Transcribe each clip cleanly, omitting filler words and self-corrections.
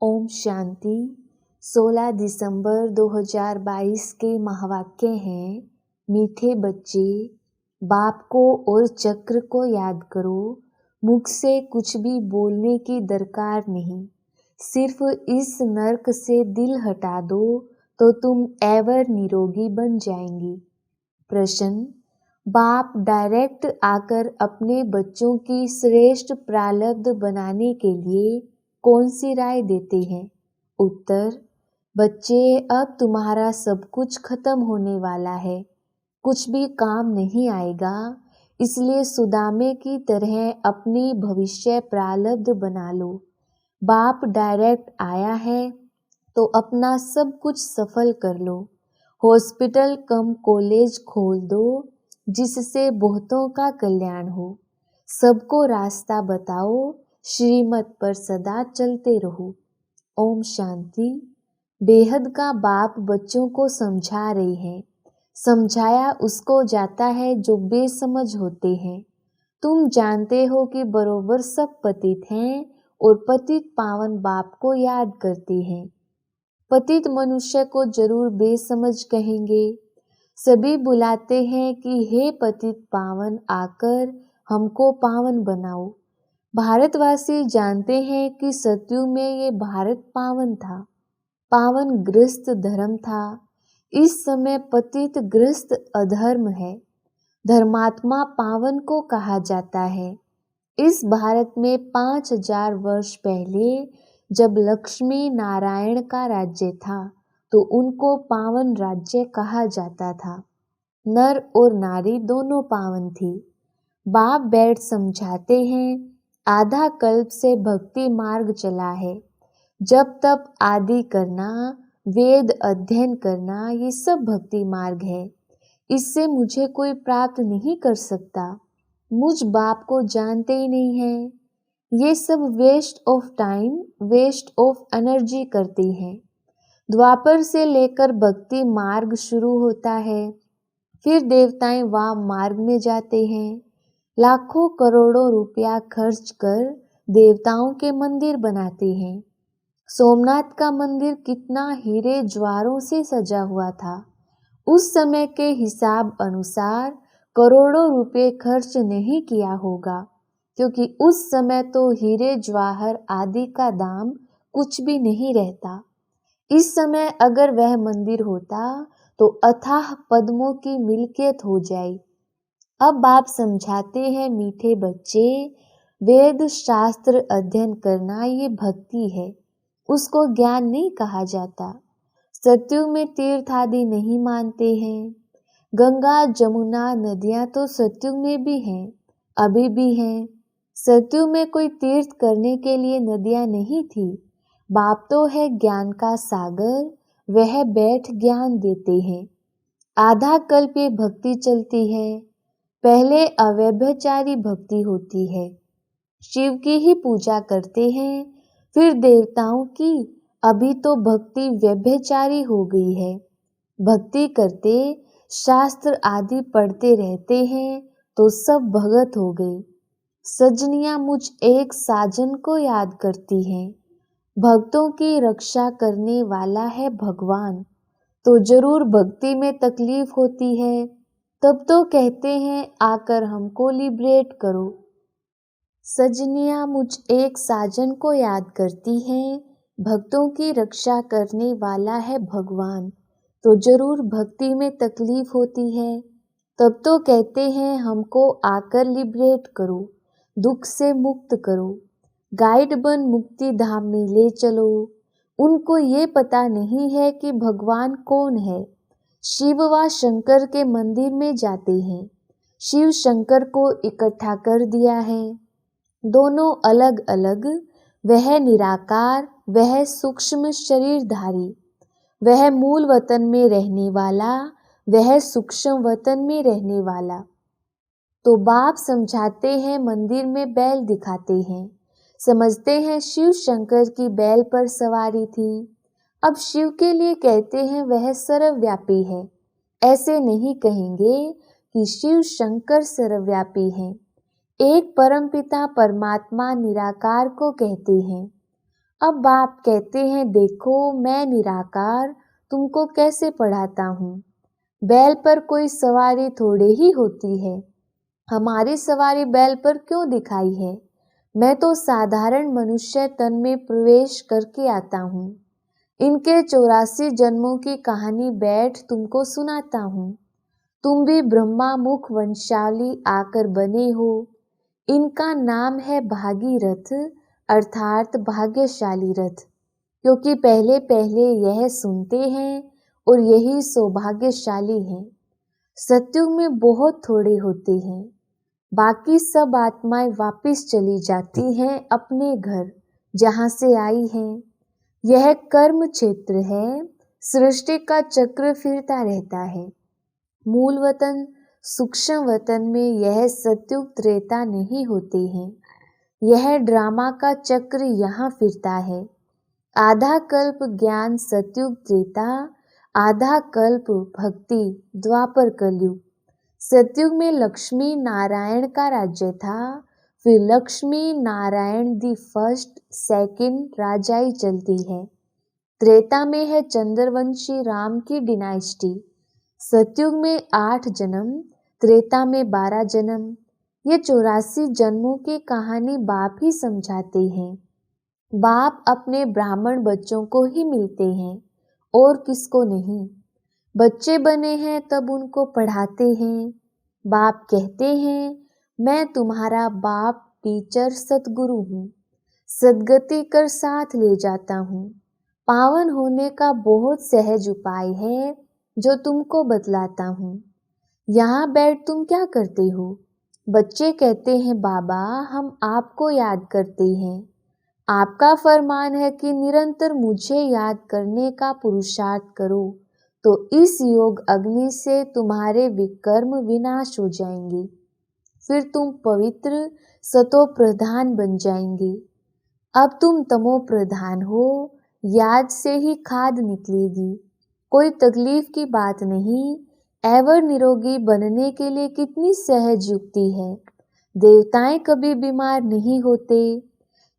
ओम शांति। 16 दिसंबर 2022 के महावाक्य हैं, मीठे बच्चे, बाप को और चक्र को याद करो। मुख से कुछ भी बोलने की दरकार नहीं, सिर्फ इस नर्क से दिल हटा दो तो तुम एवर निरोगी बन जाएंगी। प्रश्न: बाप डायरेक्ट आकर अपने बच्चों की श्रेष्ठ प्रारब्ध बनाने के लिए कौन सी राय देते हैं? उत्तर: बच्चे, अब तुम्हारा सब कुछ खत्म होने वाला है, कुछ भी काम नहीं आएगा, इसलिए सुदामे की तरह अपनी भविष्य प्रारब्ध बना लो। बाप डायरेक्ट आया है तो अपना सब कुछ सफल कर लो। हॉस्पिटल कम कॉलेज खोल दो जिससे बहुतों का कल्याण हो। सबको रास्ता बताओ, श्रीमत पर सदा चलते रहो। ओम शांति। बेहद का बाप बच्चों को समझा रहे हैं। समझाया उसको जाता है जो बेसमझ होते हैं। तुम जानते हो कि बरोबर सब पतित हैं और पतित पावन बाप को याद करते हैं। पतित मनुष्य को जरूर बेसमझ कहेंगे। सभी बुलाते हैं कि हे पतित पावन, आकर हमको पावन बनाओ। भारतवासी जानते हैं कि सतयुग में ये भारत पावन था, पावन ग्रस्त धर्म था। इस समय पतित ग्रस्त अधर्म है। धर्मात्मा पावन को कहा जाता है। इस भारत में 5000 वर्ष पहले जब लक्ष्मी नारायण का राज्य था तो उनको पावन राज्य कहा जाता था। नर और नारी दोनों पावन थे। बाप बैठ समझाते हैं, आधा कल्प से भक्ति मार्ग चला है। जब तप आदि करना, वेद अध्ययन करना, ये सब भक्ति मार्ग है। इससे मुझे कोई प्राप्त नहीं कर सकता। मुझ बाप को जानते ही नहीं है। ये सब waste of time, waste of energy करते हैं। द्वापर से लेकर भक्ति मार्ग शुरू होता है, फिर देवताएं वहाँ मार्ग में जाते हैं। लाखों करोड़ों रुपया खर्च कर देवताओं के मंदिर बनाते हैं। सोमनाथ का मंदिर कितना हीरे ज्वारों से सजा हुआ था। उस समय के हिसाब अनुसार करोड़ों रुपए खर्च नहीं किया होगा, क्योंकि उस समय तो हीरे ज्वाहर आदि का दाम कुछ भी नहीं रहता। इस समय अगर वह मंदिर होता तो अथाह पद्मों की मिल्कियत हो जाए। अब बाप समझाते हैं, मीठे बच्चे, वेद शास्त्र अध्ययन करना ये भक्ति है, उसको ज्ञान नहीं कहा जाता। सतयुग में तीर्थ आदि नहीं मानते हैं। गंगा जमुना नदियां तो सतयुग में भी हैं, अभी भी हैं। सतयुग में कोई तीर्थ करने के लिए नदियां नहीं थी। बाप तो है ज्ञान का सागर, वह बैठ ज्ञान देते हैं। आधा कल्प ये भक्ति चलती है। पहले अव्यभिचारी भक्ति होती है, शिव की ही पूजा करते हैं, फिर देवताओं की। अभी तो भक्ति व्यभिचारी हो गई है। भक्ति करते, शास्त्र आदि पढ़ते रहते हैं तो सब भगत हो गए। सजनियां मुझ एक साजन को याद करती हैं। भक्तों की रक्षा करने वाला है भगवान, तो जरूर भक्ति में तकलीफ होती है। तब तो कहते हैं, आकर हमको लिबरेट करो। सजनियां मुझ एक साजन को याद करती हैं। भक्तों की रक्षा करने वाला है भगवान, तो जरूर भक्ति में तकलीफ होती है। तब तो कहते हैं, हमको आकर लिबरेट करो, दुख से मुक्त करो, गाइड बन मुक्ति धाम में ले चलो। उनको ये पता नहीं है कि भगवान कौन है। शिव व शंकर के मंदिर में जाते हैं। शिव शंकर को इकट्ठा कर दिया है। दोनों अलग अलग, वह निराकार, वह सूक्ष्म शरीरधारी। वह मूल वतन में रहने वाला, वह सूक्ष्म वतन में रहने वाला। तो बाप समझाते हैं, मंदिर में बैल दिखाते हैं। समझते हैं शिव शंकर की बैल पर सवारी थी। अब शिव के लिए कहते हैं वह सर्वव्यापी है। ऐसे नहीं कहेंगे कि शिव शंकर सर्वव्यापी हैं। एक परमपिता परमात्मा निराकार को कहते हैं। अब बाप कहते हैं, देखो मैं निराकार तुमको कैसे पढ़ाता हूँ। बैल पर कोई सवारी थोड़े ही होती है, हमारी सवारी बैल पर क्यों दिखाई है। मैं तो साधारण मनुष्य तन में प्रवेश करके आता हूँ। इनके 84 जन्मों की कहानी बैठ तुमको सुनाता हूँ। तुम भी ब्रह्मा मुख वंशावली आकर बने हो। इनका नाम है भागीरथ, अर्थात भाग्यशाली रथ, क्योंकि पहले पहले यह सुनते हैं और यही सौभाग्यशाली हैं। सत्युग में बहुत थोड़े होते हैं, बाकी सब आत्माएं वापिस चली जाती हैं अपने घर जहाँ से आई हैं। यह कर्म क्षेत्र है, सृष्टि का चक्र फिरता रहता है। मूल वतन सूक्ष्म वतन में यह सत्युग त्रेता नहीं होते हैं। यह ड्रामा का चक्र यहाँ फिरता है। आधा कल्प ज्ञान सत्युग त्रेता, आधा कल्प भक्ति द्वापर कलयुग। सत्युग में लक्ष्मी नारायण का राज्य था, फिर Lakshmi Narayan the first second राजाई चलती है। त्रेता में है चंद्रवंशी राम की डिनाइस्टी। सत्युग में 8 जन्म, त्रेता में 12 जन्म। ये 84 जन्मों की कहानी बाप ही समझाते हैं। बाप अपने ब्राह्मण बच्चों को ही मिलते हैं और किसको नहीं। बच्चे बने हैं तब उनको पढ़ाते हैं। बाप कहते हैं, मैं तुम्हारा बाप टीचर सतगुरु हूँ, सदगति कर साथ ले जाता हूँ। पावन होने का बहुत सहज उपाय है जो तुमको बतलाता हूँ। यहाँ बैठ तुम क्या करते हो। बच्चे कहते हैं, बाबा हम आपको याद करते हैं। आपका फरमान है कि निरंतर मुझे याद करने का पुरुषार्थ करो, तो इस योग अग्नि से तुम्हारे विकर्म विनाश हो जाएंगे। फिर तुम पवित्र सतो प्रधान बन जाएंगे। अब तुम तमो प्रधान हो, याद से ही खाद निकलेगी। कोई तकलीफ की बात नहीं। एवर निरोगी बनने के लिए कितनी सहज युक्ति है। देवताएं कभी बीमार नहीं होते।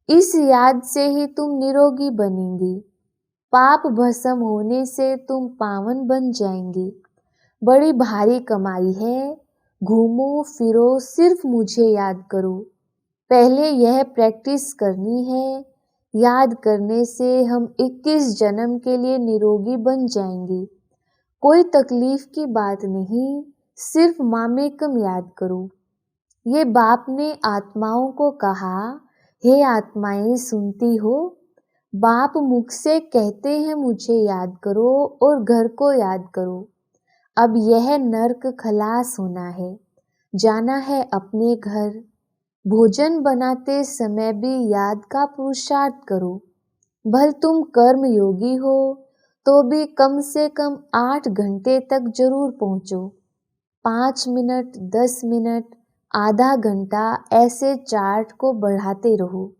इस याद से ही तुम निरोगी बनेंगे। पाप भस्म होने से तुम पावन बन जाएंगे। बड़ी भारी कमाई है। घूमो फिरो सिर्फ मुझे याद करो। पहले यह प्रैक्टिस करनी है। याद करने से हम 21 जन्म के लिए निरोगी बन जाएंगे। कोई तकलीफ की बात नहीं, सिर्फ मामेकम याद करो। ये बाप ने आत्माओं को कहा, हे आत्माएं सुनती हो। बाप मुख से कहते हैं मुझे याद करो और घर को याद करो। अब यह नर्क खलास होना है, जाना है अपने घर। भोजन बनाते समय भी याद का पुरुषार्थ करो। भल तुम कर्म योगी हो तो भी कम से कम 8 घंटे तक जरूर पहुँचो। 5 मिनट, 10 मिनट, आधा घंटा ऐसे चार्ट को बढ़ाते रहो।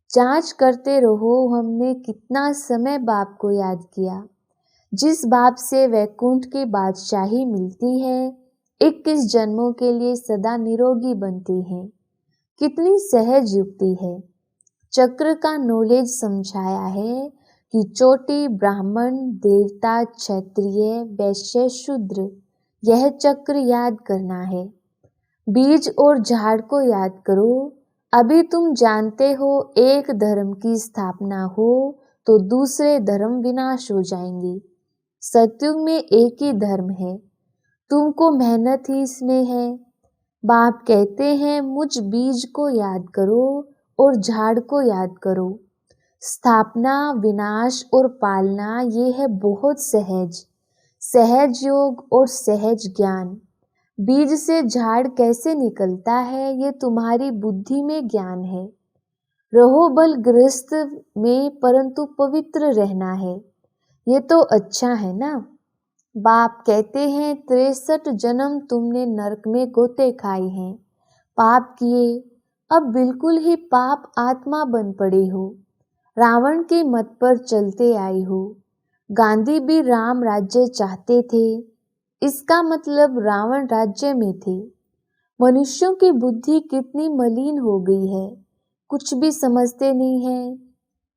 जांच करते रहो हमने कितना समय बाप को याद किया। जिस बाप से वैकुंठ की बादशाही मिलती है, 21 जन्मों के लिए सदा निरोगी बनती हैं। कितनी सहज युक्ति है। चक्र का नॉलेज समझाया है कि चोटी ब्राह्मण, देवता, क्षत्रिय, वैश्य, शूद्र, यह चक्र याद करना है। बीज और झाड़ को याद करो। अभी तुम जानते हो एक धर्म की स्थापना हो तो दूसरे धर्म विनाश हो जाएंगे। सत्युग में एक ही धर्म है, तुमको मेहनत ही इसमें है। बाप कहते हैं मुझ बीज को याद करो और झाड़ को याद करो। स्थापना, विनाश और पालना ये है बहुत सहज। सहज योग और सहज ज्ञान। बीज से झाड़ कैसे निकलता है ये तुम्हारी बुद्धि में ज्ञान है। रहो बल गृहस्थ में परंतु पवित्र रहना है, ये तो अच्छा है ना। बाप कहते हैं 63 जन्म तुमने नरक में गोते खाए हैं, पाप किए, अब बिल्कुल ही पाप आत्मा बन पड़े हो। रावण के मत पर चलते आए हो। गांधी भी राम राज्य चाहते थे, इसका मतलब रावण राज्य में थे। मनुष्यों की बुद्धि कितनी मलिन हो गई है, कुछ भी समझते नहीं है।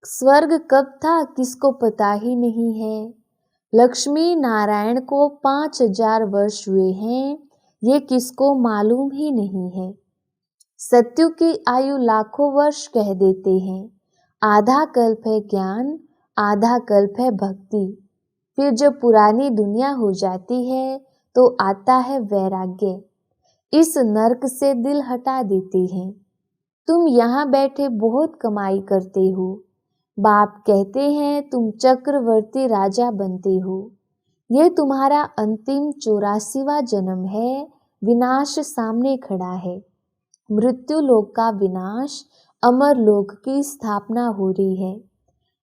स्वर्ग कब था किसको पता ही नहीं है। लक्ष्मी नारायण को 5000 वर्ष हुए हैं, ये किसको मालूम ही नहीं है। सत्यु की आयु लाखों वर्ष कह देते हैं। आधा कल्प है ज्ञान, आधा कल्प है भक्ति। फिर जब पुरानी दुनिया हो जाती है तो आता है वैराग्य। इस नरक से दिल हटा देते हैं। तुम यहाँ बैठे बहुत कमाई करते हो। बाप कहते हैं तुम चक्रवर्ती राजा बनते हो। यह तुम्हारा अंतिम 84वां जन्म है। विनाश सामने खड़ा है। मृत्यु लोक का विनाश, अमर लोक की स्थापना हो रही है।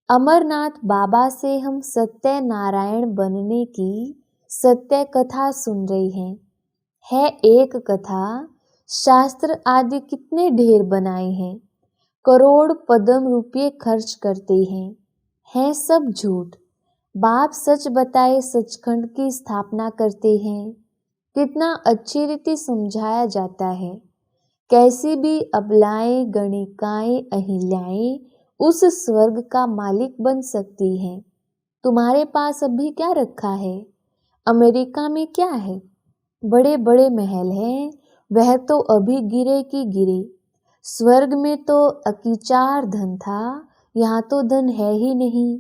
अमरनाथ बाबा से हम सत्य नारायण बनने की सत्य कथा सुन रहे हैं। है एक कथा, शास्त्र आदि कितने ढेर बनाए हैं। करोड़ पद्म रुपये खर्च करते हैं सब झूठ। बाप सच बताए सचखंड की स्थापना करते हैं। कितना अच्छी रीति समझाया जाता है। कैसी भी अबलाएं गणिकाएं अहिल्याएं उस स्वर्ग का मालिक बन सकती हैं। तुम्हारे पास अभी क्या रखा है? अमेरिका में क्या है? बड़े बड़े महल हैं, वह तो अभी गिरे की गिरे। स्वर्ग में तो अकीचार धन था, यहाँ तो धन है ही नहीं।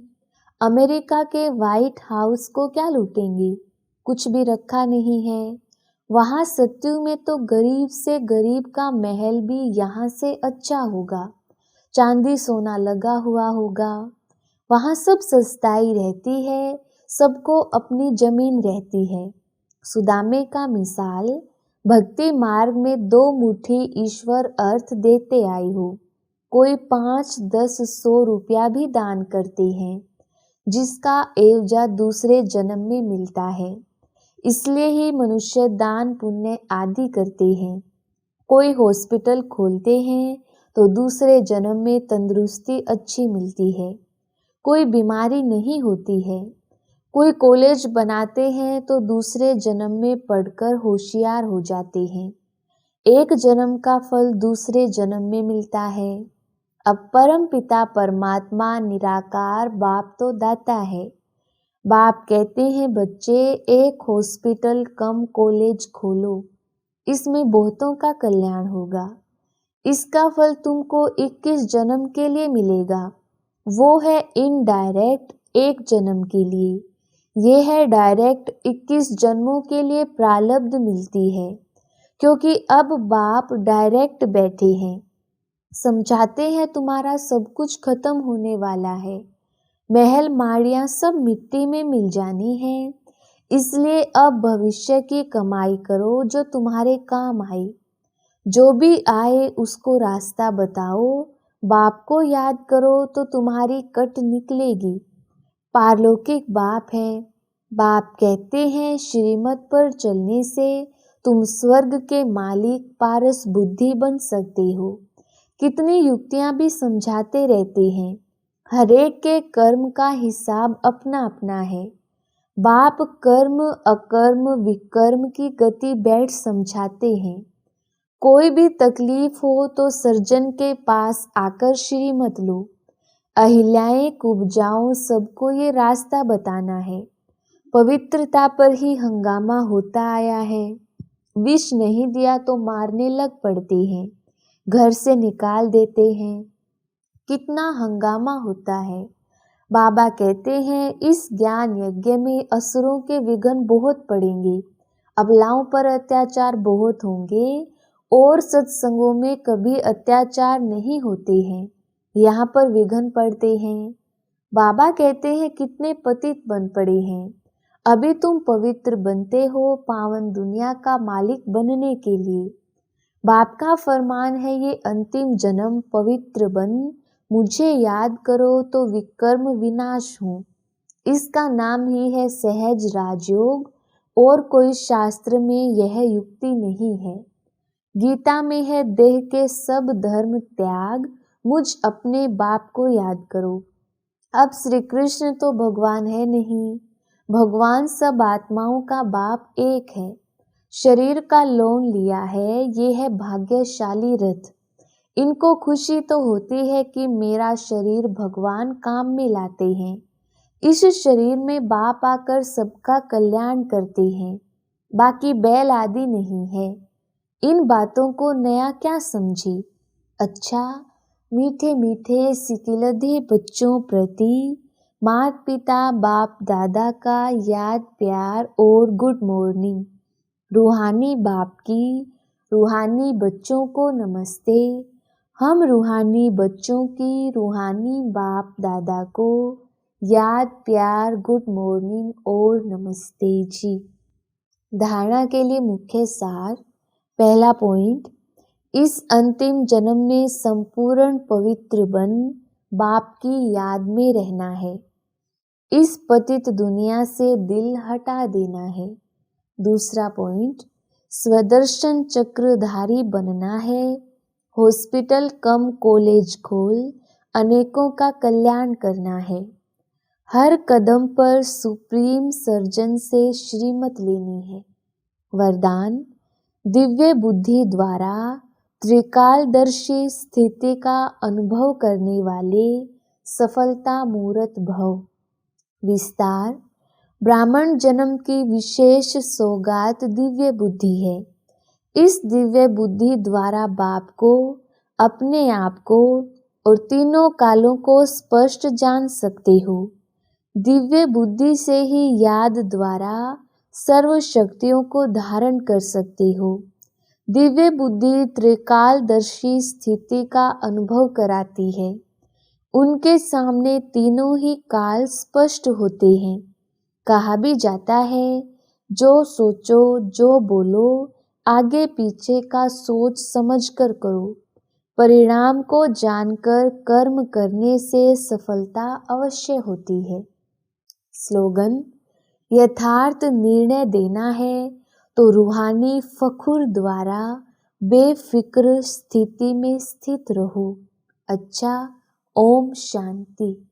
अमेरिका के व्हाइट हाउस को क्या लूटेंगे? कुछ भी रखा नहीं है। वहाँ सत्यु में तो गरीब से गरीब का महल भी यहाँ से अच्छा होगा। चांदी सोना लगा हुआ होगा। वहाँ सब सस्ताई रहती है, सबको अपनी जमीन रहती है। सुदामे का मिसाल, भक्ति मार्ग में 2 मुट्ठी ईश्वर अर्थ देते आई हो। कोई 5, 10, 100 रुपया भी दान करते हैं, जिसका एवजा दूसरे जन्म में मिलता है। इसलिए ही मनुष्य दान पुण्य आदि करते हैं। कोई हॉस्पिटल खोलते हैं तो दूसरे जन्म में तंदुरुस्ती अच्छी मिलती है, कोई बीमारी नहीं होती है। कोई कॉलेज बनाते हैं तो दूसरे जन्म में पढ़कर होशियार हो जाते हैं। एक जन्म का फल दूसरे जन्म में मिलता है। अब परम पिता परमात्मा निराकार बाप तो दाता है। बाप कहते हैं बच्चे एक हॉस्पिटल कम कॉलेज खोलो, इसमें बहुतों का कल्याण होगा। इसका फल तुमको 21 जन्म के लिए मिलेगा। वो है इनडायरेक्ट 1 जन्म के लिए। ये है डायरेक्ट 21 जन्मों के लिए प्रारब्ध मिलती है, क्योंकि अब बाप डायरेक्ट बैठे हैं। समझाते हैं तुम्हारा सब कुछ खत्म होने वाला है। महल माड़ियाँ सब मिट्टी में मिल जानी है। इसलिए अब भविष्य की कमाई करो जो तुम्हारे काम आए। जो भी आए उसको रास्ता बताओ। बाप को याद करो तो तुम्हारी कट निकलेगी। पारलौकिक बाप है। बाप कहते हैं श्रीमत पर चलने से तुम स्वर्ग के मालिक पारस बुद्धि बन सकते हो। कितनी युक्तियां भी समझाते रहते हैं। हरेक के कर्म का हिसाब अपना अपना है। बाप कर्म अकर्म विकर्म की गति बैठ समझाते हैं। कोई भी तकलीफ हो तो सर्जन के पास आकर श्रीमत लो। अहिल्याएं कुब्जाओं सबको ये रास्ता बताना है। पवित्रता पर ही हंगामा होता आया है। विष नहीं दिया तो मारने लग पड़ते हैं, घर से निकाल देते हैं। कितना हंगामा होता है। बाबा कहते हैं इस ज्ञान यज्ञ में असुरों के विघ्न बहुत पड़ेंगे। अबलाओं पर अत्याचार बहुत होंगे और सत्संगों में कभी अत्याचार नहीं होते हैं, यहाँ पर विघ्न पड़ते हैं। बाबा कहते हैं कितने पतित बन पड़े हैं। अभी तुम पवित्र बनते हो पावन दुनिया का मालिक बनने के लिए। बाप का फरमान है ये अंतिम जन्म पवित्र बन, मुझे याद करो तो विकर्म विनाश हूँ। इसका नाम ही है सहज राजयोग और कोई शास्त्र में यह युक्ति नहीं है। गीता में है देह के सब धर्म त्याग, मुझ अपने बाप को याद करो। अब श्री कृष्ण तो भगवान है नहीं, भगवान सब आत्माओं का बाप एक है। शरीर का लोन लिया है, ये है भाग्यशाली रथ। इनको खुशी तो होती है कि मेरा शरीर भगवान काम में लाते हैं। इस शरीर में बाप आकर सबका कल्याण करते हैं, बाकी बैल आदि नहीं है। इन बातों को नया क्या समझे। अच्छा, मीठे मीठे सिकिलधे बच्चों प्रति माता पिता बाप दादा का याद प्यार और गुड मॉर्निंग। रूहानी बाप की रूहानी बच्चों को नमस्ते। हम रूहानी बच्चों की रूहानी बाप दादा को याद प्यार गुड मॉर्निंग और नमस्ते जी। धारणा के लिए मुख्य सार। पहला पॉइंट, इस अंतिम जन्म में संपूर्ण पवित्र बन बाप की याद में रहना है। इस पतित दुनिया से दिल हटा देना है। दूसरा पॉइंट, स्वदर्शन चक्रधारी बनना है। हॉस्पिटल कम कॉलेज खोल अनेकों का कल्याण करना है। हर कदम पर सुप्रीम सर्जन से श्रीमत लेनी है। वरदान, दिव्य बुद्धि द्वारा त्रिकालदर्शी स्थिति का अनुभव करने वाले सफलता मूर्त भव। विस्तार, ब्राह्मण जन्म की विशेष सौगात दिव्य बुद्धि है। इस दिव्य बुद्धि द्वारा बाप को, अपने आप को और तीनों कालों को स्पष्ट जान सकते हो। दिव्य बुद्धि से ही याद द्वारा सर्व शक्तियों को धारण कर सकते हो। दिव्य बुद्धि त्रिकालदर्शी स्थिति का अनुभव कराती है। उनके सामने तीनों ही काल स्पष्ट होते हैं। कहा भी जाता है, जो सोचो जो बोलो आगे पीछे का सोच समझ कर करो। परिणाम को जानकर कर्म करने से सफलता अवश्य होती है। स्लोगन, यथार्थ निर्णय देना है तो रूहानी फखुर द्वारा बेफिक्र स्थिति में स्थित रहो। अच्छा, ओम शांति।